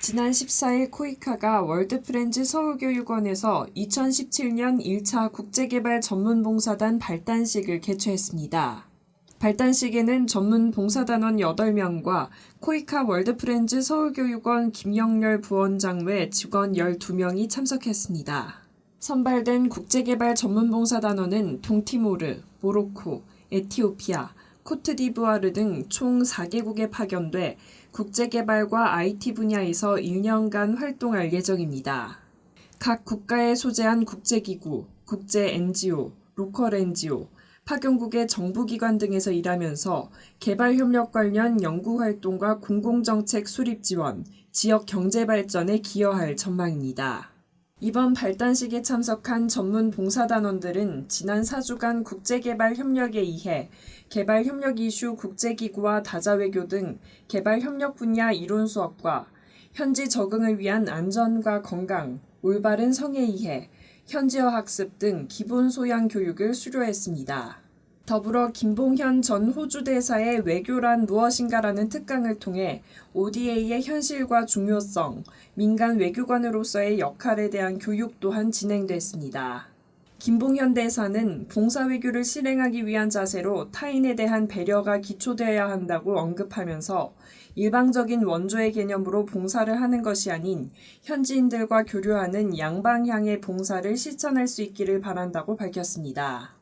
지난 14일 코이카가 월드프렌즈 서울교육원에서 2017년 1차 국제개발 전문봉사단 발단식을 개최했습니다. 발단식에는 전문봉사단원 8명과 코이카 월드프렌즈 서울교육원 김영렬 부원장 외 직원 12명이 참석했습니다. 선발된 국제개발 전문봉사단원은 동티모르, 모로코, 에티오피아, 코트디부아르 등 총 4개국에 파견돼 국제개발과 IT 분야에서 1년간 활동할 예정입니다. 각 국가에 소재한 국제기구, 국제 NGO, 로컬 NGO, 파견국의 정부기관 등에서 일하면서 개발협력 관련 연구활동과 공공정책 수립 지원, 지역 경제발전에 기여할 전망입니다. 이번 발단식에 참석한 전문 봉사단원들은 지난 4주간 국제개발 협력에 의해 개발협력 이슈 국제기구와 다자외교 등 개발협력 분야 이론 수업과 현지 적응을 위한 안전과 건강, 올바른 성에 의해 현지어 학습 등 기본 소양 교육을 수료했습니다. 더불어 김봉현 전 호주 대사의 외교란 무엇인가라는 특강을 통해 ODA의 현실과 중요성, 민간 외교관으로서의 역할에 대한 교육 또한 진행됐습니다. 김봉현 대사는 봉사외교를 실행하기 위한 자세로 타인에 대한 배려가 기초되어야 한다고 언급하면서 일방적인 원조의 개념으로 봉사를 하는 것이 아닌 현지인들과 교류하는 양방향의 봉사를 실천할 수 있기를 바란다고 밝혔습니다.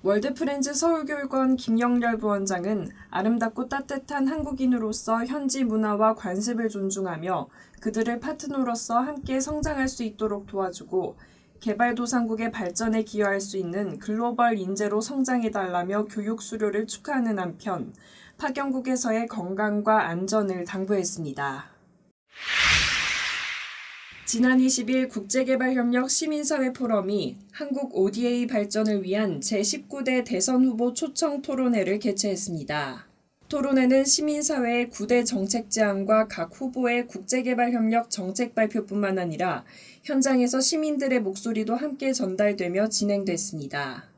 월드프렌즈 서울교육원 김영렬 부원장은 아름답고 따뜻한 한국인으로서 현지 문화와 관습을 존중하며 그들을 파트너로서 함께 성장할 수 있도록 도와주고 개발도상국의 발전에 기여할 수 있는 글로벌 인재로 성장해달라며 교육 수료를 축하하는 한편 파견국에서의 건강과 안전을 당부했습니다. 지난 20일 국제개발협력 시민사회 포럼이 한국 ODA 발전을 위한 제19대 대선 후보 초청 토론회를 개최했습니다. 토론회는 시민사회의 9대 정책 제안과 각 후보의 국제개발협력 정책 발표뿐만 아니라 현장에서 시민들의 목소리도 함께 전달되며 진행됐습니다.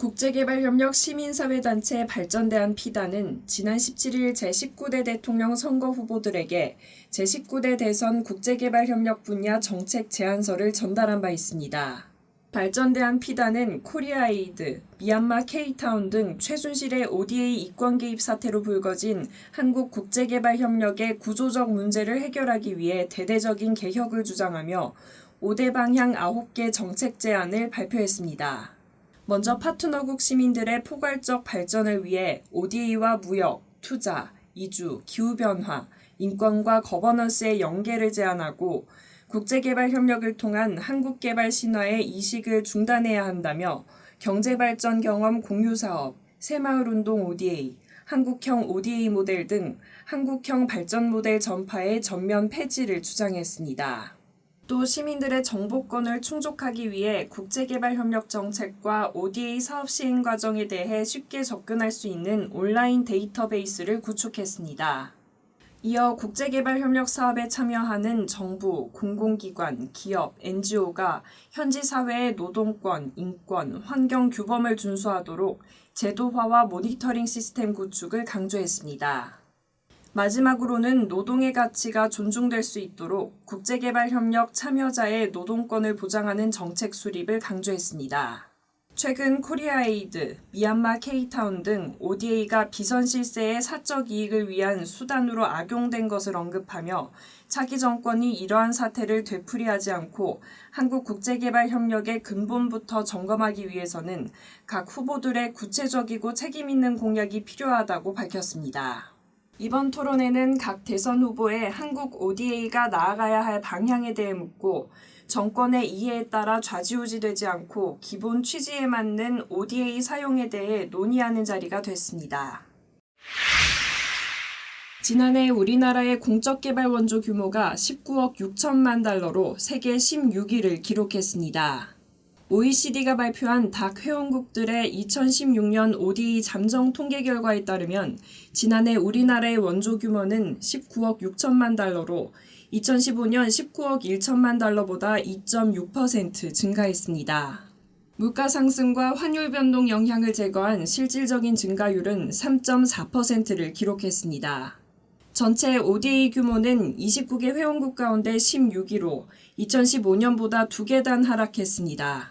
국제개발협력 시민사회단체 발전대안 피단은 지난 17일 제19대 대통령 선거 후보들에게 제19대 대선 국제개발협력 분야 정책 제안서를 전달한 바 있습니다. 발전대안 피단은 코리아에이드, 미얀마 K타운 등 최순실의 ODA 이권 개입 사태로 불거진 한국 국제개발협력의 구조적 문제를 해결하기 위해 대대적인 개혁을 주장하며 5대 방향 9개 정책 제안을 발표했습니다. 먼저 파트너국 시민들의 포괄적 발전을 위해 ODA와 무역, 투자, 이주, 기후변화, 인권과 거버넌스의 연계를 제안하고 국제개발협력을 통한 한국개발 신화의 이식을 중단해야 한다며 경제발전 경험 공유사업, 새마을운동 ODA, 한국형 ODA 모델 등 한국형 발전 모델 전파의 전면 폐지를 주장했습니다. 또 시민들의 정보권을 충족하기 위해 국제개발협력 정책과 ODA 사업 시행 과정에 대해 쉽게 접근할 수 있는 온라인 데이터베이스를 구축했습니다. 이어 국제개발협력 사업에 참여하는 정부, 공공기관, 기업, NGO가 현지 사회의 노동권, 인권, 환경 규범을 준수하도록 제도화와 모니터링 시스템 구축을 강조했습니다. 마지막으로는 노동의 가치가 존중될 수 있도록 국제개발협력 참여자의 노동권을 보장하는 정책 수립을 강조했습니다. 최근 코리아에이드, 미얀마 K타운 등 ODA가 비선 실세의 사적 이익을 위한 수단으로 악용된 것을 언급하며 차기 정권이 이러한 사태를 되풀이하지 않고 한국 국제개발협력의 근본부터 점검하기 위해서는 각 후보들의 구체적이고 책임있는 공약이 필요하다고 밝혔습니다. 이번 토론회는 각 대선 후보의 한국 ODA가 나아가야 할 방향에 대해 묻고 정권의 이해에 따라 좌지우지되지 않고 기본 취지에 맞는 ODA 사용에 대해 논의하는 자리가 됐습니다. 지난해 우리나라의 공적개발 원조 규모가 19억 6천만 달러로 세계 16위를 기록했습니다. OECD가 발표한 닥 회원국들의 2016년 ODA 잠정 통계 결과에 따르면 지난해 우리나라의 원조 규모는 19억 6천만 달러로 2015년 19억 1천만 달러보다 2.6% 증가했습니다. 물가 상승과 환율 변동 영향을 제거한 실질적인 증가율은 3.4%를 기록했습니다. 전체 ODA 규모는 29개 회원국 가운데 16위로 2015년보다 2계단 하락했습니다.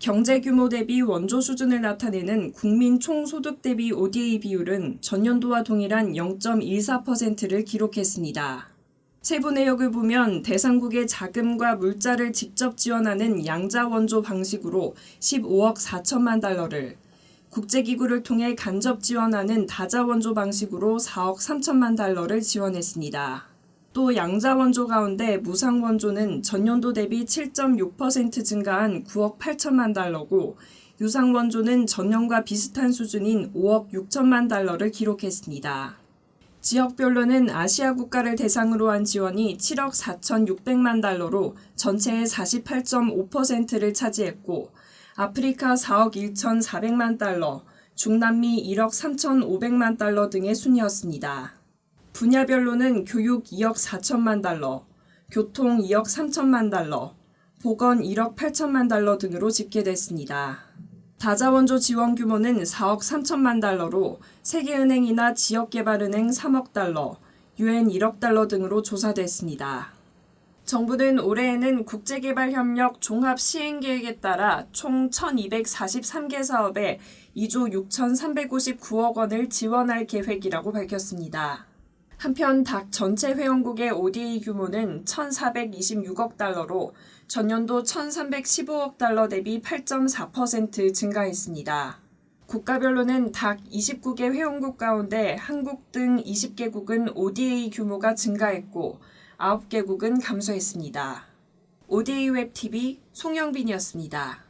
경제 규모 대비 원조 수준을 나타내는 국민 총소득 대비 ODA 비율은 전년도와 동일한 0.14%를 기록했습니다. 세부 내역을 보면 대상국의 자금과 물자를 직접 지원하는 양자 원조 방식으로 15억 4천만 달러를, 국제기구를 통해 간접 지원하는 다자 원조 방식으로 4억 3천만 달러를 지원했습니다. 또 양자 원조 가운데 무상 원조는 전년도 대비 7.6% 증가한 9억 8천만 달러고, 유상 원조는 전년과 비슷한 수준인 5억 6천만 달러를 기록했습니다. 지역별로는 아시아 국가를 대상으로 한 지원이 7억 4,600만 달러로 전체의 48.5%를 차지했고, 아프리카 4억 1,400만 달러, 중남미 1억 3,500만 달러 등의 순이었습니다. 분야별로는 교육 2억 4천만 달러, 교통 2억 3천만 달러, 보건 1억 8천만 달러 등으로 집계됐습니다. 다자원조 지원 규모는 4억 3천만 달러로 세계은행이나 지역개발은행 3억 달러, UN 1억 달러 등으로 조사됐습니다. 정부는 올해에는 국제개발협력 종합시행계획에 따라 총 1,243개 사업에 2조 6,359억 원을 지원할 계획이라고 밝혔습니다. 한편 닥 전체 회원국의 ODA 규모는 1,426억 달러로 전년도 1,315억 달러 대비 8.4% 증가했습니다. 국가별로는 닥 29개 회원국 가운데 한국 등 20개국은 ODA 규모가 증가했고 9개국은 감소했습니다. ODA 웹TV 송영빈이었습니다.